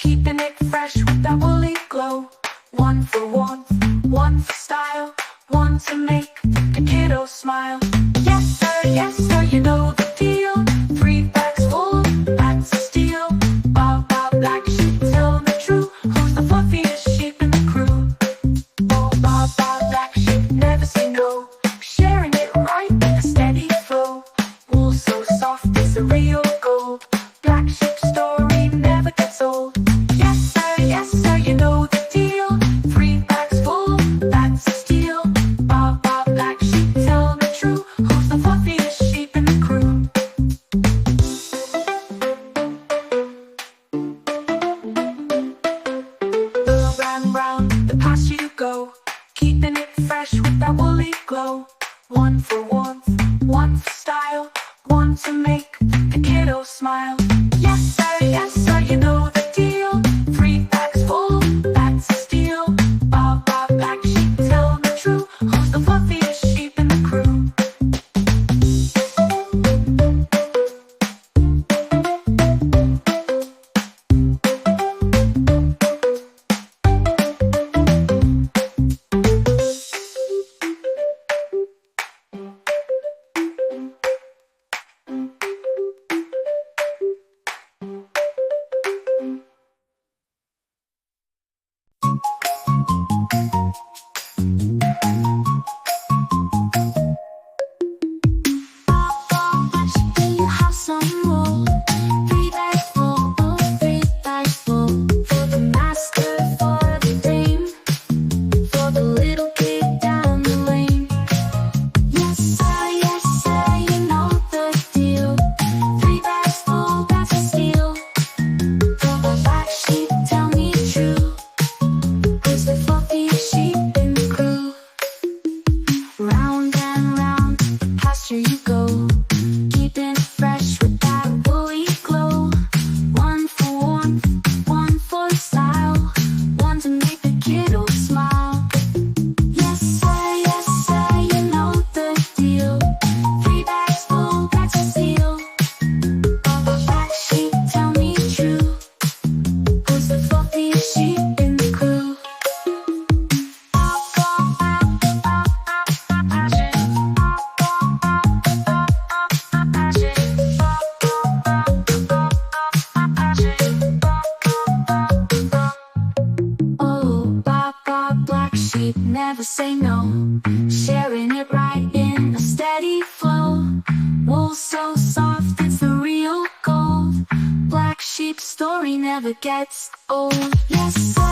keeping it fresh with that woolly glow. One for warmth, one for style, one to make the kiddos smile. Yes sir, you know the deal. 3 bags full, that's a steal. Baa Baa Black Sheep, tell me true, who's the fluffiest sheep in the crew? Oh, Baa Baa Black Sheep, never say no, sharing it right with a steady flow. Wool so soft, it's a real gold. Black sheep story never gets old. Yes sir, you know the deal. 3 bags full, that's a steal. Baa Baa Black Sheep, tell me true, who's the fluffiest sheep in the crew? Round the pasture you go, keeping it fresh with that woolly glow. One for warmth, one for style, one to make the kiddos smile. Yes sir, you know the deal. 3 bags full, that's a steal. Baa Baa Black Sheep, tell me true, who's the fluffiest sheep in the crew? Round and round the pasture you go, keeping it fresh with that woolly glow. One for warmth, one for style, one to make the kiddos smile. Yes sir, you know the deal. 3 bags full, that's a steal. Baa Baa Black Sheep, tell me true, who's the fluffiest sheep in the crew? Never say no, sharing it right in a steady flow. Wool so soft, it's the real gold. Black sheep story never gets old. Yes sir.